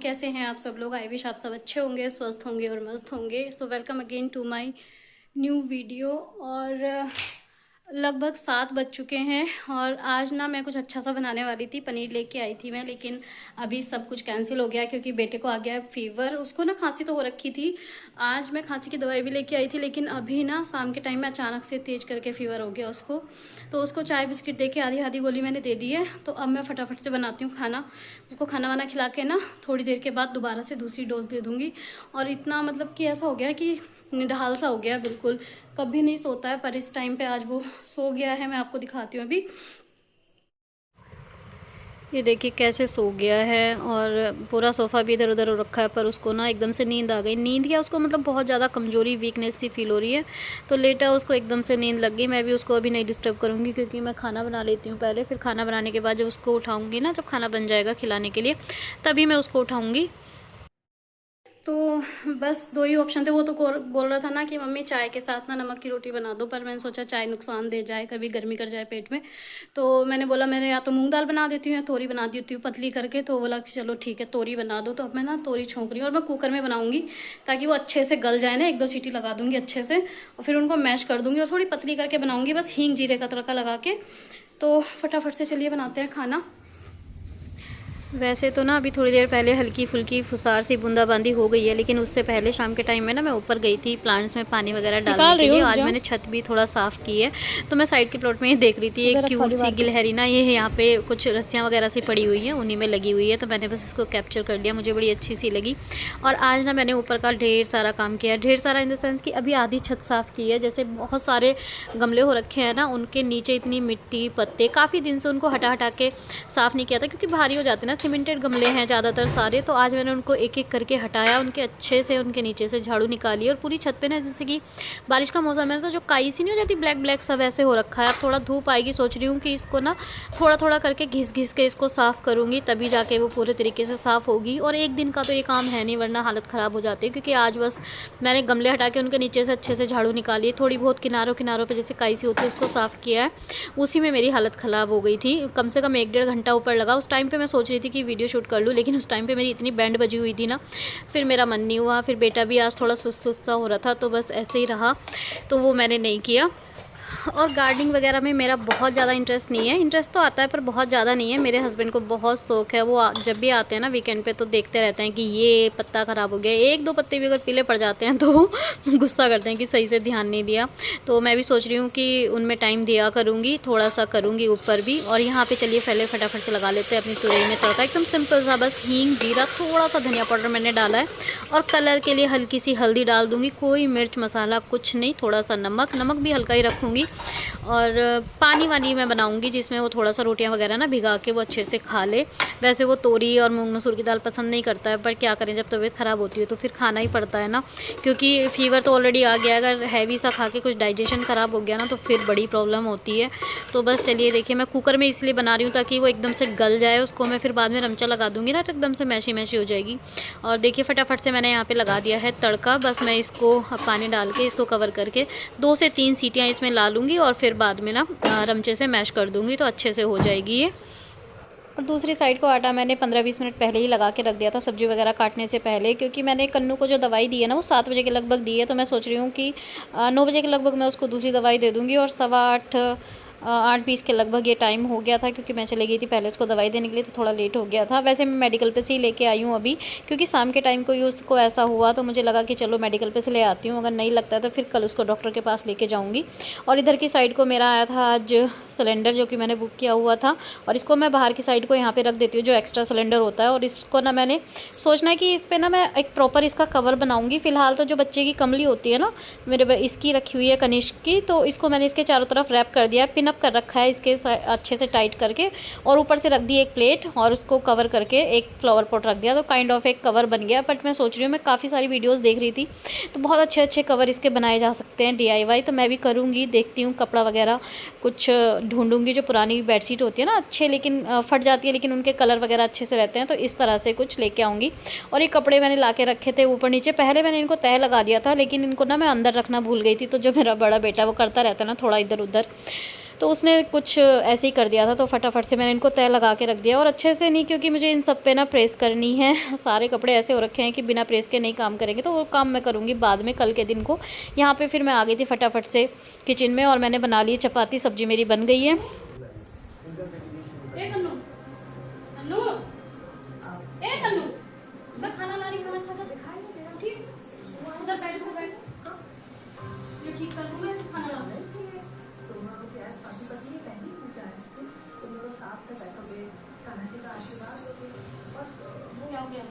कैसे हैं आप सब लोग। आई विश आप सब अच्छे होंगे, स्वस्थ होंगे और मस्त होंगे। So welcome again to my new video. और लगभग 7 बज चुके हैं और आज ना मैं कुछ अच्छा सा बनाने वाली थी। पनीर लेके आई थी मैं, लेकिन अभी सब कुछ कैंसिल हो गया क्योंकि बेटे को आ गया है फीवर। उसको ना खांसी तो हो रखी थी। आज मैं खांसी की दवाई भी लेके आई थी, लेकिन अभी ना शाम के टाइम में अचानक से तेज करके फीवर हो गया उसको। तो उसको चाय बिस्किट दे के आधी आधी गोली मैंने दे दी है। तो अब मैं फटाफट से बनाती हूँ खाना। उसको खाना वाना खिला के ना थोड़ी देर के बाद दोबारा से दूसरी डोज दे दूँगी। और इतना मतलब कि ऐसा हो गया कि निढाल सा हो गया बिल्कुल। कभी नहीं सोता है, पर इस टाइम पे आज वो सो गया है। मैं आपको दिखाती हूँ अभी। ये देखिए कैसे सो गया है और पूरा सोफ़ा भी इधर उधर हो रखा है। पर उसको ना एकदम से नींद आ गई। नींद या उसको मतलब बहुत ज़्यादा कमज़ोरी, वीकनेस सी फील हो रही है। तो लेटा उसको एकदम से नींद लग गई। मैं भी उसको अभी नहीं डिस्टर्ब करूँगी क्योंकि मैं खाना बना लेती हूँ पहले। फिर खाना बनाने के बाद जब उसको उठाऊँगी ना, जब खाना बन जाएगा खिलाने के लिए, तभी मैं उसको उठाऊँगी। तो बस दो ही ऑप्शन थे। वो तो बोल रहा था ना कि मम्मी चाय के साथ ना नमक की रोटी बना दो, पर मैंने सोचा चाय नुकसान दे जाए, कभी गर्मी कर जाए पेट में। तो मैंने बोला मैंने या तो मूंग दाल बना देती हूँ या तोरी बना देती हूँ पतली करके। तो बोला कि चलो ठीक है तोरी बना दो। तो अब मैं ना तोरी छोंक रही हूँ और मैं कुकर में बनाऊँगी ताकि वो अच्छे से गल जाए ना। 1-2 सीटी लगा दूँगी अच्छे से और फिर उनको मैश कर दूँगी और थोड़ी पतली करके बनाऊँगी, बस हींग जीरे का तड़का लगा के। तो फटाफट से चलिए बनाते हैं खाना। वैसे तो ना अभी थोड़ी देर पहले हल्की फुल्की फुसार सी बूंदाबांदी हो गई है, लेकिन उससे पहले शाम के टाइम में ना मैं ऊपर गई थी प्लांट्स में पानी वगैरह डालने के लिए। आज मैंने छत भी थोड़ा साफ़ की है। तो मैं साइड के प्लॉट में ही देख रही थी एक क्यूट सी गिलहरी ना, ये यहाँ पे कुछ रस्सियाँ वगैरह सी पड़ी हुई हैं, उन्हीं में लगी हुई है। तो मैंने बस इसको कैप्चर कर लिया, मुझे बड़ी अच्छी सी लगी। और आज ना मैंने ऊपर का ढेर सारा काम किया है। ढेर सारा इन द सेंस कि अभी आधी छत साफ़ की है। जैसे बहुत सारे गमले हो रखे हैं ना, उनके नीचे इतनी मिट्टी पत्ते, काफ़ी दिन से उनको हटा हटा के साफ़ नहीं किया था क्योंकि भारी हो जाते ना। सीमेंटेड गमले हैं ज़्यादातर सारे। तो आज मैंने उनको एक एक करके हटाया, उनके अच्छे से उनके नीचे से झाड़ू निकाली। और पूरी छत पे ना जैसे कि बारिश का मौसम है तो जो काई सी नहीं हो जाती ब्लैक ब्लैक सब, ऐसे हो रखा है। अब थोड़ा धूप आएगी, सोच रही हूँ कि इसको ना थोड़ा थोड़ा करके घिस घिस के इसको साफ़ करूँगी, तभी जाके वो पूरे तरीके से साफ़ होगी। और एक दिन का तो ये काम है नहीं, वरना हालत ख़राब हो जाती है। क्योंकि आज बस मैंने गमले हटा के उनके नीचे से अच्छे से झाड़ू निकाली, थोड़ी बहुत किनारों किनारों पर जैसे काई सी होती है उसको साफ़ किया है। उसी में मेरी हालत ख़राब हो गई थी। कम से कम 1-1.5 घंटा ऊपर लगा। उस टाइम पे मैं सोच रही थी कि वीडियो शूट कर लूँ, लेकिन उस टाइम पे मेरी इतनी बैंड बजी हुई थी ना, फिर मेरा मन नहीं हुआ। फिर बेटा भी आज थोड़ा सुस्त सुस्त सा हो रहा था, तो बस ऐसे ही रहा, तो वो मैंने नहीं किया। और गार्डनिंग वगैरह में मेरा बहुत ज़्यादा इंटरेस्ट नहीं है। इंटरेस्ट तो आता है पर बहुत ज़्यादा नहीं है। मेरे हस्बैंड को बहुत शौक है। वो जब भी आते हैं ना वीकेंड पे, तो देखते रहते हैं कि ये पत्ता ख़राब हो गया। 1-2 पत्ते भी अगर पीले पड़ जाते हैं तो गुस्सा करते हैं कि सही से ध्यान नहीं दिया। तो मैं भी सोच रही हूँ कि उनमें टाइम दिया करूँगी, थोड़ा सा करूँगी ऊपर भी। और यहाँ पर चलिए पहले फटाफट से लगा लेते हैं अपनी तुरई में तड़का। एकदम सिंपल सा, बस हींग जीरा, थोड़ा सा धनिया पाउडर मैंने डाला है। और कलर के लिए हल्की सी हल्दी डाल दूँगी, कोई मिर्च मसाला कुछ नहीं। थोड़ा सा नमक, नमक भी हल्का ही रखूँगी। और पानी वानी मैं बनाऊंगी जिसमें वो थोड़ा सा रोटियां वगैरह ना भिगा के वो अच्छे से खा ले। वैसे वो तोरी और मूंग मसूर की दाल पसंद नहीं करता है, पर क्या करें, जब तबीयत ख़राब होती है तो फिर खाना ही पड़ता है ना। क्योंकि फ़ीवर तो ऑलरेडी आ गया, अगर हैवी सा खा के कुछ डाइजेशन ख़राब हो गया ना तो फिर बड़ी प्रॉब्लम होती है। तो बस चलिए देखिए, मैं कुकर में इसलिए बना रही हूँ ताकि वो एकदम से गल जाए। उसको मैं फिर बाद में रमचा लगा दूँगी ना तो एकदम से मैशी मैशी हो जाएगी। और देखिए फटाफट से मैंने यहाँ पर लगा दिया है तड़का। बस मैं इसको पानी डाल के इसको कवर करके 2 से 3 सीटियाँ इसमें ला लूँगी और फिर बाद में ना रमचे से मैश कर दूँगी तो अच्छे से हो जाएगी ये। और दूसरी साइड को आटा मैंने 15-20 मिनट पहले ही लगा के रख दिया था सब्ज़ी वगैरह काटने से पहले। क्योंकि मैंने कन्नू को जो दवाई दी है ना वो 7 बजे के लगभग दी है। तो मैं सोच रही हूँ कि 9 बजे के लगभग मैं उसको दूसरी दवाई दे दूँगी। और 8:20 के लगभग ये टाइम हो गया था क्योंकि मैं चली गई थी पहले उसको दवाई देने के लिए, तो थोड़ा लेट हो गया था। वैसे मैं मेडिकल पे से ही लेके आई हूँ अभी, क्योंकि शाम के टाइम को ही उसको ऐसा हुआ तो मुझे लगा कि चलो मेडिकल पे से ले आती हूँ। अगर नहीं लगता है तो फिर कल उसको डॉक्टर के पास लेके जाऊँगी। और इधर की साइड को मेरा आया था आज सिलेंडर, जो कि मैंने बुक किया हुआ था। और इसको मैं बाहर की साइड को यहाँ पे रख देती हूँ, जो एक्स्ट्रा सिलेंडर होता है। और इसको ना मैंने सोचना है कि इस पर ना मैं एक प्रॉपर इसका कवर बनाऊँगी। फ़िलहाल तो जो बच्चे की कमली होती है ना, मेरे इसकी रखी हुई है कनिष्क की, तो इसको मैंने इसके चारों तरफ रैप कर दिया है, पिन अप कर रखा है इसके अच्छे से टाइट करके। और ऊपर से रख दी एक प्लेट और उसको कवर करके एक फ्लावर पॉट रख दिया, तो काइंड ऑफ एक कवर बन गया। बट मैं सोच रही हूँ, मैं काफ़ी सारी वीडियोस देख रही थी तो बहुत अच्छे अच्छे कवर इसके बनाए जा सकते हैं DIY। तो मैं भी करूँगी, देखती हूँ कपड़ा वगैरह कुछ ढूंढूंगी। जो पुरानी बेडशीट होती है ना अच्छे, लेकिन फट जाती है, लेकिन उनके कलर वगैरह अच्छे से रहते हैं, तो इस तरह से कुछ लेके आऊँगी। और ये कपड़े मैंने ला के रखे थे ऊपर नीचे, पहले मैंने इनको तह लगा दिया था, लेकिन इनको ना मैं अंदर रखना भूल गई थी। तो जो मेरा बड़ा बेटा वो करता रहता है ना थोड़ा इधर उधर, तो उसने कुछ ऐसे ही कर दिया था, तो फटाफट से मैंने इनको तय लगा के रख दिया। और अच्छे से नहीं, क्योंकि मुझे इन सब पे ना प्रेस करनी है। सारे कपड़े ऐसे हो रखे हैं कि बिना प्रेस के नहीं काम करेंगे, तो वो काम मैं करूँगी बाद में, कल के दिन को। यहाँ पे फिर मैं आ गई थी फटाफट से किचन में और मैंने बना ली चपाती, सब्जी मेरी बन गई है। मैं खाना ला रही, खाना खा जा, ठीक उधर बैठ ये ठीक कर दूं, मैं खाना ला क्या हो गया?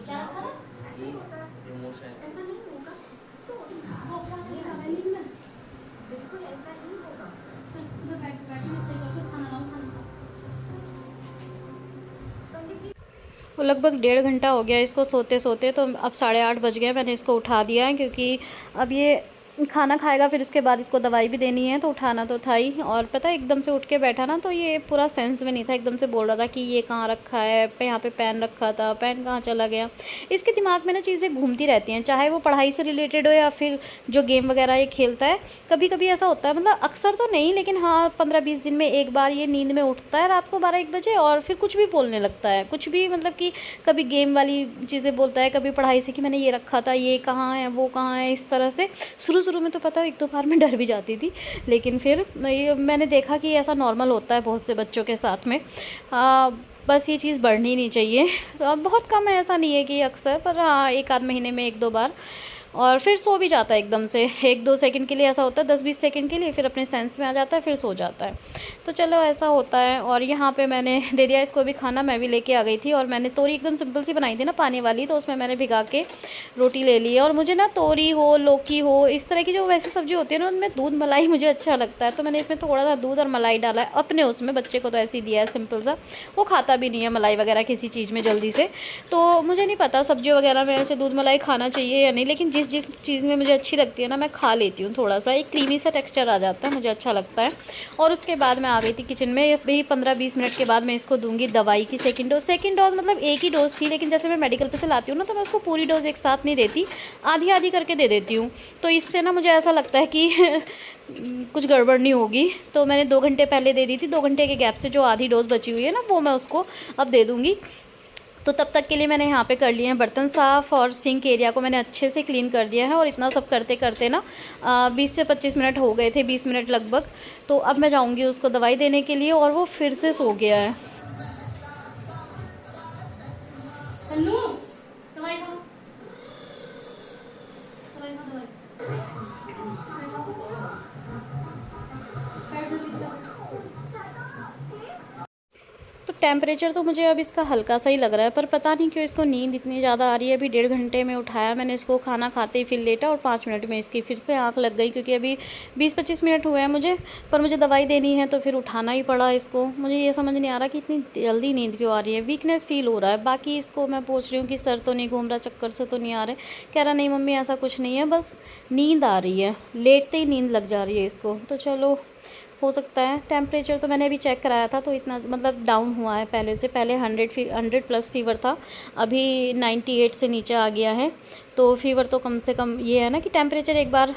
क्या रखा था? ऐसा नहीं होगा, वो क्या में बिल्कुल ऐसा ही होगा। तो उधर बैठ सही कर, खाना लाओ, खाना खाओ। वो लगभग 1.5 घंटा हो गया इसको सोते सोते, तो अब 8:30 बज गए। मैंने इसको उठा दिया है क्योंकि अब ये खाना खाएगा, फिर उसके बाद इसको दवाई भी देनी है, तो उठाना तो था ही। और पता है एकदम से उठ के बैठा ना, तो ये पूरा सेंस में नहीं था, एकदम से बोल रहा था कि ये कहाँ रखा है, यहाँ पे पेन रखा था, पेन कहाँ चला गया। इसके दिमाग में ना चीज़ें घूमती रहती हैं, चाहे वो पढ़ाई से रिलेटेड हो या फिर जो गेम वगैरह ये खेलता है। कभी कभी ऐसा होता है, मतलब अक्सर तो नहीं, लेकिन हाँ 15-20 दिन में एक बार ये नींद में उठता है रात को 12-1 बजे, और फिर कुछ भी बोलने लगता है, कुछ भी, मतलब कि कभी गेम वाली चीज़ें बोलता है, कभी पढ़ाई से कि मैंने ये रखा था, ये कहाँ है, वो कहाँ है, इस तरह से। शुरू में तो पता है 1-2 बार मैं डर भी जाती थी, लेकिन फिर मैंने देखा कि ऐसा नॉर्मल होता है बहुत से बच्चों के साथ में। बस ये चीज़ बढ़नी नहीं चाहिए। तो अब बहुत कम है, ऐसा नहीं है कि अक्सर, पर हाँ 1-आध महीने में 1-2 बार। और फिर सो भी जाता है एकदम से, 1-2 सेकंड के लिए ऐसा होता है, 10-20 सेकंड के लिए, फिर अपने सेंस में आ जाता है, फिर सो जाता है। तो चलो ऐसा होता है। और यहाँ पे मैंने दे दिया इसको भी खाना, मैं भी लेके आ गई थी। और मैंने तोरी एकदम सिंपल सी बनाई थी ना, पानी वाली, तो उसमें मैंने भिगा के रोटी ले ली है। और मुझे ना तोरी हो, लौकी हो, इस तरह की जो वैसी सब्जी होती है ना, उनमें दूध मलाई मुझे अच्छा लगता है, तो मैंने इसमें थोड़ा सा दूध और मलाई डाला है अपने उसमें। बच्चे को तो ऐसे ही दिया है सिंपल सा, वो खाता भी नहीं है मलाई वगैरह किसी चीज़ में जल्दी से। तो मुझे नहीं पता सब्जियों वगैरह में ऐसे दूध मलाई खाना चाहिए या नहीं, लेकिन जिस चीज़ में मुझे अच्छी लगती है ना, मैं खा लेती हूँ। थोड़ा सा एक क्रीमी सा टेक्सचर आ जाता है, मुझे अच्छा लगता है। और उसके बाद मैं आ गई थी किचन में। भी 15-20 मिनट के बाद मैं इसको दूंगी दवाई की सेकंड डोज। मतलब एक ही डोज थी, लेकिन जैसे मैं मेडिकल पे से लाती हूँ ना, तो मैं उसको पूरी डोज एक साथ नहीं देती, आधी आधी करके दे देती हूँ। तो इससे ना मुझे ऐसा लगता है कि कुछ गड़बड़ नहीं होगी। तो मैंने 2 घंटे पहले दे दी थी, 2 घंटे के गैप से जो आधी डोज बची हुई है ना, वो मैं उसको अब दे दूँगी। तो तब तक के लिए मैंने यहाँ पे कर लिए हैं बर्तन साफ़, और सिंक एरिया को मैंने अच्छे से क्लीन कर दिया है। और इतना सब करते करते ना 20 से 25 मिनट हो गए थे, 20 मिनट लगभग। तो अब मैं जाऊँगी उसको दवाई देने के लिए, और वो फिर से सो गया है। दवाई खाओ, दवाई खाओ, दवाई। तो टेम्परेचर तो मुझे अब इसका हल्का सा ही लग रहा है, पर पता नहीं क्यों इसको नींद इतनी ज़्यादा आ रही है। अभी 1.5 घंटे में उठाया मैंने इसको, खाना खाते ही फिर लेटा, और 5 मिनट में इसकी फिर से आँख लग गई, क्योंकि अभी 20-25 मिनट हुए हैं मुझे, पर मुझे दवाई देनी है तो फिर उठाना ही पड़ा इसको। मुझे ये समझ नहीं आ रहा कि इतनी जल्दी नींद क्यों आ रही है, वीकनेस फील हो रहा है। बाकी इसको मैं पूछ रही हूँ कि सर तो नहीं घूम रहा, चक्कर से तो नहीं आ रहे, कह रहा नहीं मम्मी ऐसा कुछ नहीं है, बस नींद आ रही है, लेटते ही नींद लग जा रही है इसको। तो चलो हो सकता है। टेम्परेचर तो मैंने अभी चेक कराया था, तो इतना मतलब डाउन हुआ है पहले से। पहले 100 प्लस फीवर था, अभी 98 से नीचे आ गया है। तो फीवर तो कम से कम ये है ना कि टेम्परेचर एक बार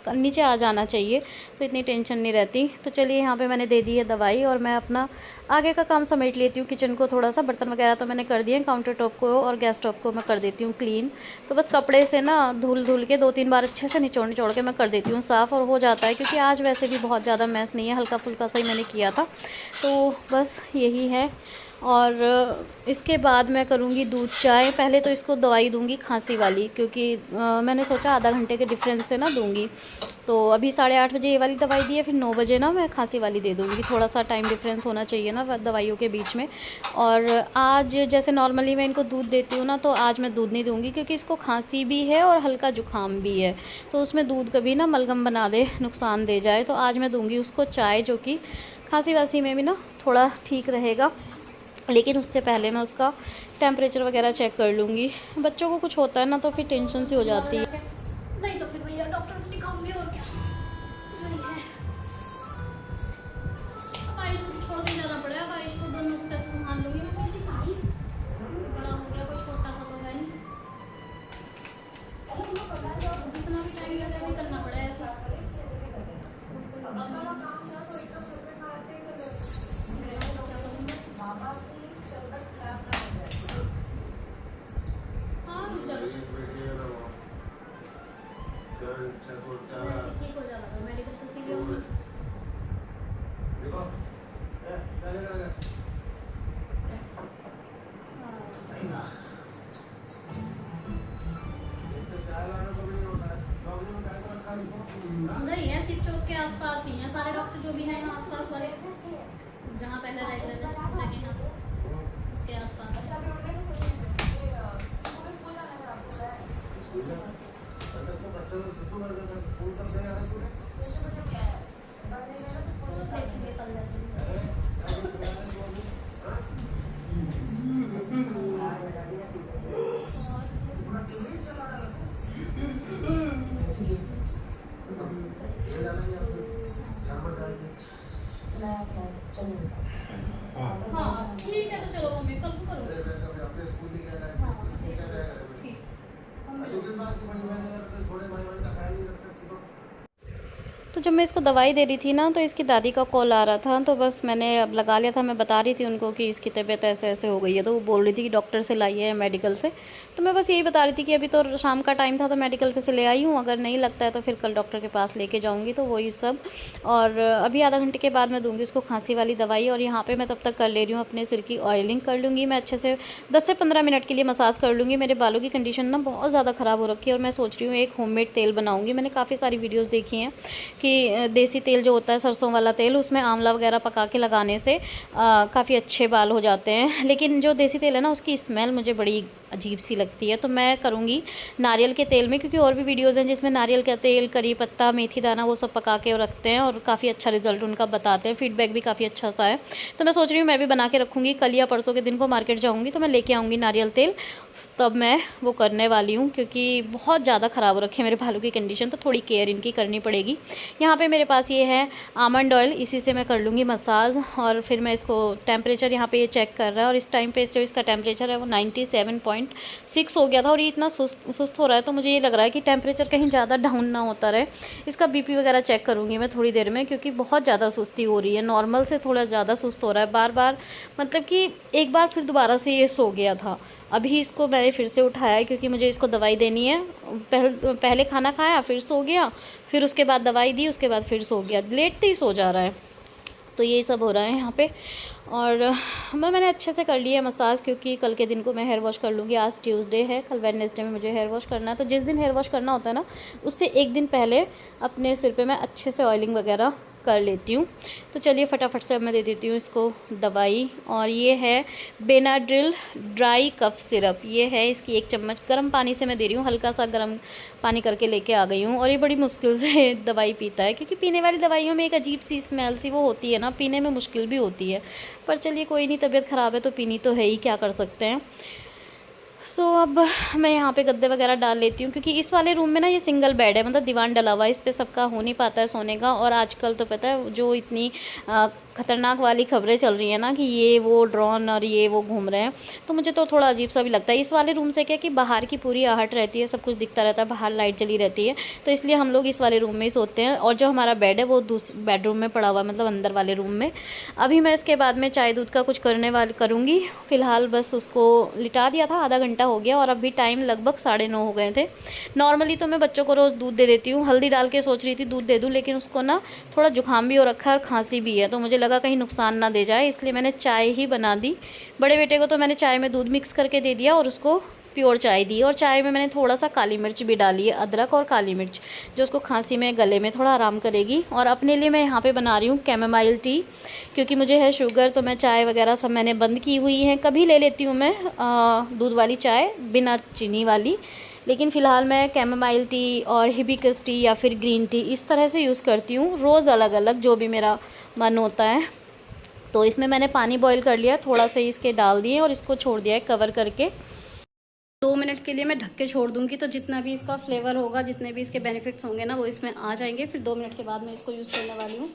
नीचे आ जाना चाहिए, तो इतनी टेंशन नहीं रहती। तो चलिए यहाँ पे मैंने दे दी है दवाई, और मैं अपना आगे का काम समेट लेती हूँ। किचन को थोड़ा सा, बर्तन वगैरह तो मैंने कर दिए, काउंटर टॉप को और गैस टॉप को मैं कर देती हूँ क्लीन। तो बस कपड़े से ना धुल के 2-3 बार अच्छे से निचोड़ के मैं कर देती हूँ साफ़, और हो जाता है। क्योंकि आज वैसे भी बहुत ज़्यादा मैस नहीं है, हल्का फुल्का सा ही मैंने किया था। तो बस यही है। और इसके बाद मैं करूँगी दूध चाय। पहले तो इसको दवाई दूँगी खांसी वाली, क्योंकि मैंने सोचा आधा घंटे के डिफरेंस से ना दूँगी। तो अभी 8:30 बजे ये वाली दवाई दी है, फिर 9 बजे ना मैं खांसी वाली दे दूँगी। थोड़ा सा टाइम डिफरेंस होना चाहिए ना दवाइयों के बीच में। और आज जैसे नॉर्मली मैं इनको दूध देती हूँ ना, तो आज मैं दूध नहीं दूँगी, क्योंकि इसको खांसी भी है और हल्का जुकाम भी है, तो उसमें दूध कभी ना मलगम बना दे, नुकसान दे जाए। तो आज मैं दूँगी उसको चाय, जो कि खांसी वासी में भी ना थोड़ा ठीक रहेगा। लेकिन उससे पहले मैं उसका टेम्परेचर वगैरह चेक कर लूँगी। बच्चों को कुछ होता है ना, तो फिर टेंशन सी हो जाती है। नहीं तो फिर भैया डॉक्टर को दिखाऊंगी, और क्या नहीं है। अब आयुष को छोड़ के जाना पड़ेगा, आयुष को दोनों को कैसे संभाल लूँगी मैं। बड़ा हो गया, कोई छोटा सा तो है नहीं, जितना भी टाइम लगे करना पड़ेगा। ठीक हो जाएगा मेडिकल तो सीधे उधर ही है, सिर्फ चौक के आसपास ही है सारे डॉक्टर जो भी हैं यहाँ आसपास वाले, जहाँ पहले रहते थे यहाँ उसके आसपास। देखेंगे कल जैसे हाँ ठीक है, तो चलो मम्मी कल को करूँगी। तो जब मैं इसको दवाई दे रही थी ना, तो इसकी दादी का कॉल आ रहा था, तो बस मैंने अब लगा लिया था। मैं बता रही थी उनको कि इसकी तबीयत ऐसे ऐसे हो गई है, तो वो बोल रही थी कि डॉक्टर से लाई है मेडिकल से। तो मैं बस यही बता रही थी कि अभी तो शाम का टाइम था, तो मेडिकल पे से ले आई हूँ, अगर नहीं लगता है तो फिर कल डॉक्टर के पास लेके जाऊँगी। तो वही सब, और अभी आधा घंटे के बाद मैं दूँगी उसको खांसी वाली दवाई। और यहाँ पर मैं तब तक कर ले रही हूँ अपने सिर की ऑयलिंग कर लूँगी मैं अच्छे से, 10 से 15 मिनट के लिए मसाज कर लूँगी। मेरे बालों की कंडीशन ना बहुत ज़्यादा ख़राब हो रखी है, और मैं सोच रही हूँ एक होममेड तेल बनाऊँगी। मैंने काफ़ी सारी वीडियोज़ देखी हैं कि देसी तेल जो होता है सरसों वाला तेल, उसमें आंवला वगैरह पका के लगाने से काफ़ी अच्छे बाल हो जाते हैं। लेकिन जो देसी तेल है ना, उसकी स्मेल मुझे बड़ी अजीब सी लगती है। तो मैं करूँगी नारियल के तेल में, क्योंकि और भी वीडियोज़ हैं जिसमें नारियल का तेल, करी पत्ता, मेथी दाना वो सब पका के रखते हैं, और काफ़ी अच्छा रिजल्ट उनका बताते हैं। फीडबैक भी काफ़ी अच्छा सा है। तो मैं सोच रही हूँ मैं भी बना के रखूँगी। कल या परसों के दिन को मार्केट जाऊँगी तो मैं लेके आऊँगी नारियल तेल, तब मैं वो करने वाली हूँ, क्योंकि बहुत ज़्यादा ख़राब हो रखी है मेरे बालों की कंडीशन। तो थोड़ी केयर इनकी करनी पड़ेगी। यहाँ पे मेरे पास ये है आमंड ऑयल, इसी से मैं कर लूँगी मसाज। और फिर मैं इसको टेम्परेचर यहाँ पे ये चेक कर रहा है, और इस टाइम पे जो इसका टेम्परेचर है वो 97.6 हो गया था, और ये इतना सुस्त हो रहा है। तो मुझे ये लग रहा है कि टेम्परेचर कहीं ज़्यादा डाउन ना होता रहे। इसका बीपी वगैरह चेक करूँगी मैं थोड़ी देर में, क्योंकि बहुत ज़्यादा सुस्ती हो रही है, नॉर्मल से थोड़ा ज़्यादा सुस्त हो रहा है बार बार। मतलब कि एक बार फिर दोबारा से ये सो गया था। अभी इसको मैंने फिर से उठाया, क्योंकि मुझे इसको दवाई देनी है। पहले खाना खाया, फिर सो गया, फिर उसके बाद दवाई दी, उसके बाद फिर सो गया, लेटते ही सो जा रहा है। तो यही सब हो रहा है यहाँ पे। और मैंने अच्छे से कर लिया है मसाज, क्योंकि कल के दिन को मैं हेयर वॉश कर लूँगी। आज ट्यूसडे है, कल वेडनेसडे में मुझे हेयर वॉश करना है। तो जिस दिन हेयर वॉश करना होता है ना, उससे एक दिन पहले अपने सिर पे मैं अच्छे से ऑयलिंग वगैरह कर लेती हूँ। तो चलिए फटाफट से अब मैं दे देती हूँ इसको दवाई। और ये है बेनाड्रिल ड्राई कफ सिरप, ये है इसकी 1 चम्मच। गर्म पानी से मैं दे रही हूँ, हल्का सा गर्म पानी करके लेके आ गई हूँ। और ये बड़ी मुश्किल से दवाई पीता है, क्योंकि पीने वाली दवाइयों में एक अजीब सी स्मेल सी वो होती है ना, पीने में मुश्किल भी होती है। पर चलिए कोई नहीं, तबीयत ख़राब है तो पीनी तो है ही, क्या कर सकते हैं। सो अब मैं यहाँ पे गद्दे वगैरह डाल लेती हूँ, क्योंकि इस वाले रूम में ना ये सिंगल बेड है, मतलब दीवान डला हुआ है, इस पे सबका हो नहीं पाता है सोने का। और आजकल तो पता है जो इतनी ख़तरनाक वाली खबरें चल रही हैं ना, कि ये वो ड्रोन और ये वो घूम रहे हैं, तो मुझे तो थोड़ा अजीब सा भी लगता है। इस वाले रूम से क्या कि बाहर की पूरी आहट रहती है, सब कुछ दिखता रहता है, बाहर लाइट जली रहती है, तो इसलिए हम लोग इस वाले रूम में ही सोते हैं। और जो हमारा बेड है वो दूसरे बेडरूम में पड़ा हुआ है, मतलब अंदर वाले रूम में। अभी मैं इसके बाद में चाय दूध का कुछ करूँगी। फ़िलहाल बस उसको लिटा दिया था, आधा घंटा हो गया, और अभी टाइम लगभग 9:30 हो गए थे। नॉर्मली तो मैं बच्चों को रोज़ दूध दे देती हूँ, हल्दी डाल के सोच रही थी दूध दे दूँ, लेकिन उसको ना थोड़ा जुकाम भी हो रखा है और खांसी भी है, तो मुझे लगा कहीं नुकसान ना दे जाए, इसलिए मैंने चाय ही बना दी। बड़े बेटे को तो मैंने चाय में दूध मिक्स करके दे दिया, और उसको प्योर चाय दी। और चाय में मैंने थोड़ा सा काली मिर्च भी डाली है, अदरक और काली मिर्च, जो उसको खांसी में गले में थोड़ा आराम करेगी। और अपने लिए मैं यहाँ पे बना रही हूँ कैमोमाइल टी, क्योंकि मुझे है शुगर, तो मैं चाय वगैरह सब मैंने बंद की हुई है। कभी ले लेती हूँ मैं दूध वाली चाय बिना चीनी वाली, लेकिन फ़िलहाल मैं कैमोमाइल टी और हिबिस्कस टी या फिर ग्रीन टी इस तरह से यूज़ करती हूँ, रोज़ अलग अलग जो भी मेरा मन होता है। तो इसमें मैंने पानी बॉईल कर लिया, थोड़ा सा इसके डाल दिए, और इसको छोड़ दिया है कवर करके। 2 मिनट के लिए मैं ढक के छोड़ दूँगी, तो जितना भी इसका फ्लेवर होगा, जितने भी इसके बेनिफिट्स होंगे ना, वो इसमें आ जाएंगे। फिर 2 मिनट के बाद मैं इसको यूज़ करने वाली हूँ।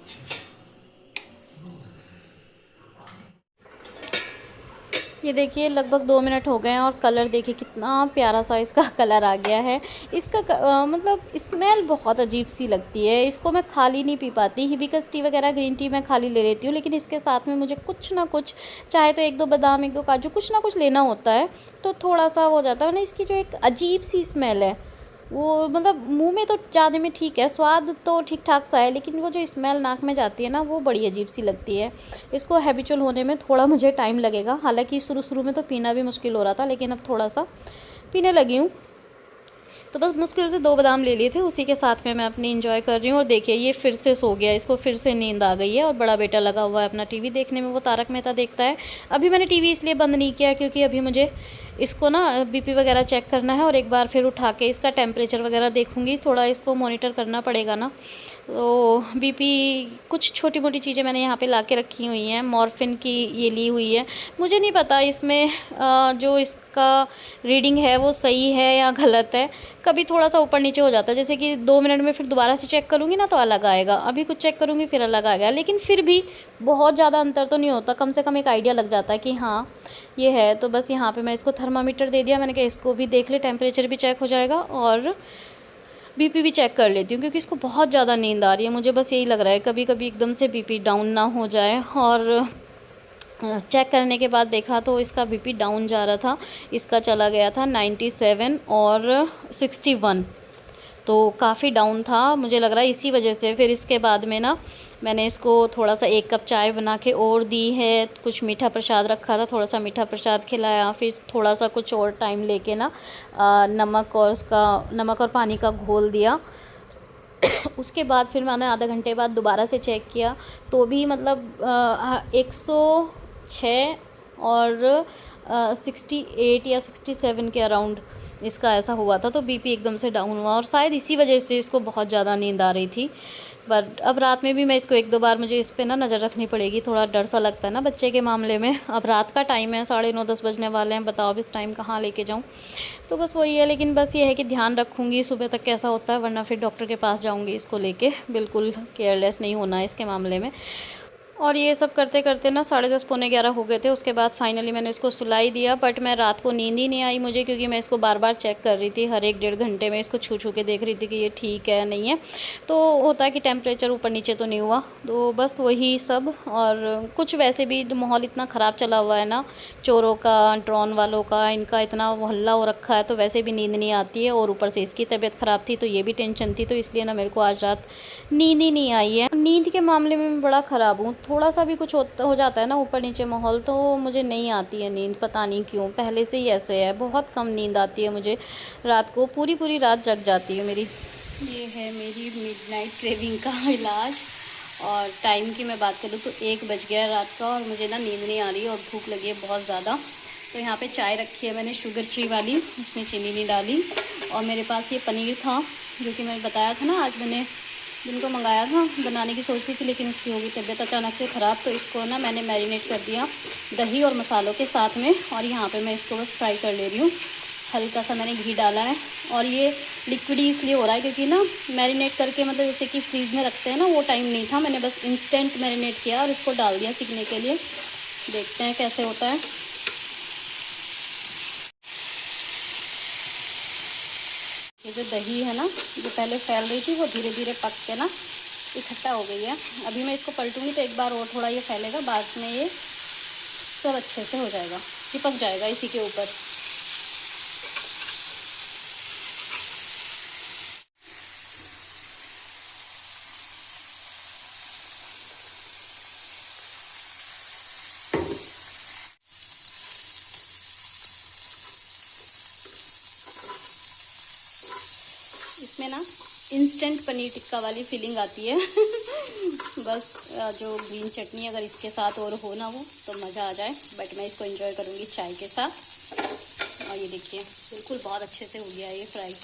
ये देखिए लगभग 2 मिनट हो गए हैं और कलर देखिए कितना प्यारा सा इसका कलर आ गया है। इसका मतलब स्मेल बहुत अजीब सी लगती है। इसको मैं खाली नहीं पी पाती। हिबिस्कस टी वगैरह ग्रीन टी मैं खाली ले लेती हूँ, लेकिन इसके साथ में मुझे कुछ ना कुछ, चाहे तो 1-2 बादाम 1-2 काजू, कुछ ना कुछ लेना होता है, तो थोड़ा सा हो जाता है ना। इसकी जो एक अजीब सी स्मेल है वो, मतलब मुंह में तो जाने में ठीक है, स्वाद तो ठीक ठाक सा है, लेकिन वो जो स्मेल नाक में जाती है ना, वो बड़ी अजीब सी लगती है। इसको हैबिचुअल होने में थोड़ा मुझे टाइम लगेगा। हालांकि शुरू शुरू में तो पीना भी मुश्किल हो रहा था, लेकिन अब थोड़ा सा पीने लगी हूँ। तो बस मुश्किल से 2 बादाम ले लिए थे, उसी के साथ में मैं अपनी इंजॉय कर रही हूँ। और देखिए ये फिर से सो गया, इसको फिर से नींद आ गई है। और बड़ा बेटा लगा हुआ है अपना टीवी देखने में, वो तारक मेहता देखता है। अभी मैंने टीवी इसलिए बंद नहीं किया क्योंकि अभी मुझे इसको ना बीपी वगैरह चेक करना है, और एक बार फिर उठा के इसका टेम्परेचर वगैरह देखूँगी। थोड़ा इसको मॉनिटर करना पड़ेगा ना। तो बीपी, कुछ छोटी मोटी चीज़ें मैंने यहाँ पे ला के रखी हुई हैं। मॉर्फिन की ये ली हुई है। मुझे नहीं पता इसमें जो इसका रीडिंग है वो सही है या गलत है। कभी थोड़ा सा ऊपर नीचे हो जाता है, जैसे कि 2 मिनट में फिर दोबारा से चेक करूँगी ना तो अलग आएगा, अभी कुछ चेक करूँगी फिर अलग आ गया। लेकिन फिर भी बहुत ज़्यादा अंतर तो नहीं होता, कम से कम एक आइडिया लग जाता है कि हाँ ये है। तो बस यहाँ पे मैं इसको थर्मामीटर दे दिया। मैंने कहा इसको भी देख ले, टेम्परेचर भी चेक हो जाएगा और बीपी भी चेक कर लेती हूँ, क्योंकि इसको बहुत ज़्यादा नींद आ रही है। मुझे बस यही लग रहा है कभी कभी एकदम से बीपी डाउन ना हो जाए। और चेक करने के बाद देखा तो इसका बीपी डाउन जा रहा था। इसका चला गया था 97 और 61, तो काफ़ी डाउन था। मुझे लग रहा है इसी वजह से फिर इसके बाद में ना मैंने इसको थोड़ा सा 1 कप चाय बना के और दी है। कुछ मीठा प्रसाद रखा था, थोड़ा सा मीठा प्रसाद खिलाया। फिर थोड़ा सा कुछ और टाइम लेके ना नमक और पानी का घोल दिया। उसके बाद फिर मैंने आधा घंटे बाद दोबारा से चेक किया, तो भी मतलब 106 और 68 या 67 के अराउंड इसका ऐसा हुआ था। तो बीपी एकदम से डाउन हुआ, और शायद इसी वजह से इसको बहुत ज़्यादा नींद आ रही थी। बट अब रात में भी मैं इसको 1-2 बार, मुझे इस पे ना नज़र रखनी पड़ेगी। थोड़ा डर सा लगता है ना बच्चे के मामले में। अब रात का टाइम है, 9:30-10 बजने वाले हैं। बताओ अब इस टाइम कहाँ लेके जाऊँ। तो बस वही है, लेकिन बस ये है कि ध्यान रखूँगी सुबह तक कैसा होता है, वरना फिर डॉक्टर के पास जाऊँगी इसको लेके। बिल्कुल केयरलेस नहीं होना है इसके मामले में। और ये सब करते करते ना 10:30 पौने 11 हो गए थे। उसके बाद फाइनली मैंने इसको सुलाई दिया। बट मैं रात को नींद ही नहीं आई मुझे, क्योंकि मैं इसको बार बार चेक कर रही थी। हर 1-1.5 घंटे में इसको छू छू के देख रही थी कि ये ठीक है नहीं है। तो होता है कि टेम्परेचर ऊपर नीचे तो नहीं हुआ। तो बस वही सब। और कुछ वैसे भी माहौल इतना ख़राब चला हुआ है ना, चोरों का, ड्रोन वालों का, इनका इतना हल्ला हो रखा है, तो वैसे भी नींद नहीं आती है। और ऊपर से इसकी तबीयत ख़राब थी, तो ये भी टेंशन थी। तो इसलिए ना मेरे को आज रात नींद ही नहीं आई है। नींद के मामले में मैं बड़ा ख़राब हूँ। थोड़ा सा भी कुछ हो जाता है ना ऊपर नीचे माहौल, तो मुझे नहीं आती है नींद। पता नहीं क्यों, पहले से ही ऐसे है। बहुत कम नींद आती है मुझे। रात को पूरी पूरी रात जग जाती है मेरी। ये है मेरी मिडनाइट क्रेविंग का इलाज। और टाइम की मैं बात करूँ तो 1 बज गया रात का, और मुझे ना नींद नहीं आ रही है और भूख लगी है बहुत ज़्यादा। तो यहाँ पे चाय रखी है मैंने शुगर फ्री वाली, उसमें चीनी नहीं डाली। और मेरे पास ये पनीर था, जो कि मैंने बताया था ना आज मैंने जिनको मंगाया था, बनाने की सोच रही थी, लेकिन इसकी होगी तबीयत अचानक से ख़राब। तो इसको ना मैंने मैरिनेट कर दिया दही और मसालों के साथ में। और यहाँ पे मैं इसको बस फ्राई कर ले रही हूँ। हल्का सा मैंने घी डाला है, और ये लिक्विड ही इसलिए हो रहा है क्योंकि ना मैरिनेट करके, मतलब जैसे कि फ्रीज़ में रखते हैं ना, वो टाइम नहीं था। मैंने बस इंस्टेंट मैरिनेट किया और इसको डाल दिया सीखने के लिए। देखते हैं कैसे होता है। ये जो दही है ना, जो पहले फैल रही थी, वो धीरे धीरे पक के ना इकट्ठा हो गई है। अभी मैं इसको पलटूंगी तो एक बार और थोड़ा ये फैलेगा, बाद में ये सब अच्छे से हो जाएगा, चिपक जाएगा इसी के ऊपर। इसमें ना इंस्टेंट पनीर टिक्का वाली फीलिंग आती है। बस जो ग्रीन चटनी अगर इसके साथ और हो ना वो, तो मज़ा आ जाए। बट मैं इसको एंजॉय करूँगी चाय के साथ। और ये देखिए बिल्कुल बहुत अच्छे से हो गया है ये फ्राई।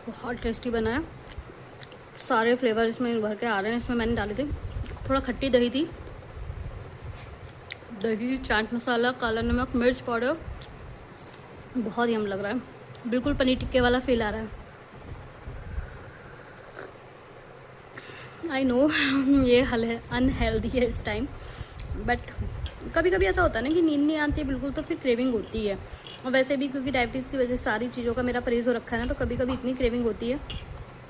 बहुत टेस्टी बना है, सारे फ्लेवर इसमें भर के आ रहे हैं। इसमें मैंने डाले थे थोड़ा खट्टी दही थी, दही, चाट मसाला, काला नमक, मिर्च पाउडर। बहुत यम लग रहा है, बिल्कुल पनीर टिक्के वाला फील आ रहा है। आई नो ये अनहेल्दी है इस टाइम, बट कभी कभी ऐसा होता है ना कि नींद नहीं आती है बिल्कुल, तो फिर क्रेविंग होती है। और वैसे भी क्योंकि डायबिटीज़ की वजह से सारी चीज़ों का मेरा परहेज़ हो रखा है ना, तो कभी कभी इतनी क्रेविंग होती है।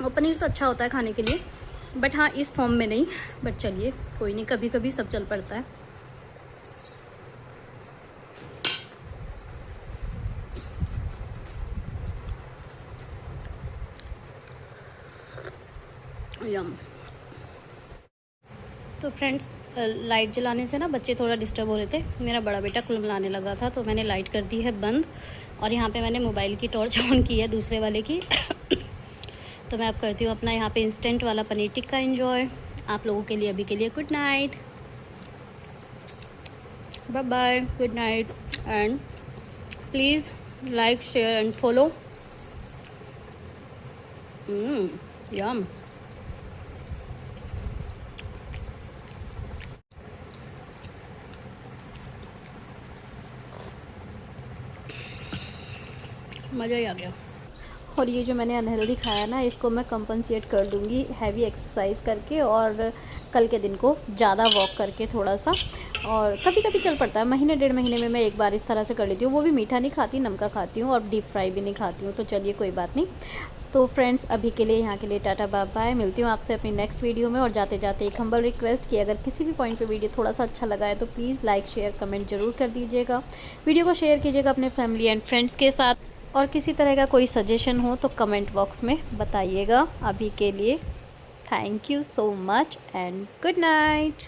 और पनीर तो अच्छा होता है खाने के लिए, बट हाँ इस फॉर्म में नहीं। बट चलिए कोई नहीं, कभी कभी सब चल पड़ता है। यम। तो फ्रेंड्स, लाइट जलाने से ना बच्चे थोड़ा डिस्टर्ब हो रहे थे। मेरा बड़ा बेटा कुलमलाने लगा था, तो मैंने लाइट कर दी है बंद। और यहाँ पे मैंने मोबाइल की टॉर्च ऑन की है, दूसरे वाले की। तो मैं अब करती हूँ अपना यहाँ पे इंस्टेंट वाला पनीर टिक्का एंजॉय। आप लोगों के लिए अभी के लिए good night, bye bye, good night, and please like, share and follow. Yum. मज़ा ही आ गया। और ये जो मैंने अनहेल्दी खाया ना, इसको मैं कंपनसेट कर दूँगी हैवी एक्सरसाइज करके, और कल के दिन को ज़्यादा वॉक करके थोड़ा सा। और कभी कभी चल पड़ता है, महीने 1.5 महीने में मैं एक बार इस तरह से कर लेती हूँ। वो भी मीठा नहीं खाती, नमका खाती हूँ, और डीप फ्राई भी नहीं खाती हूँ। तो चलिए कोई बात नहीं। तो फ्रेंड्स, अभी के लिए यहाँ के लिए टाटा बाय बाय। मिलती हूँ आपसे अपनी नेक्स्ट वीडियो में। और जाते जाते एक हम्बल रिक्वेस्ट कि अगर किसी भी पॉइंट पे वीडियो थोड़ा सा अच्छा लगा है तो प्लीज़ लाइक, शेयर, कमेंट ज़रूर कर दीजिएगा। वीडियो को शेयर कीजिएगा अपने फैमिली एंड फ्रेंड्स के साथ। और किसी तरह का कोई सजेशन हो तो कमेंट बॉक्स में बताइएगा। अभी के लिए thank you so much and good night.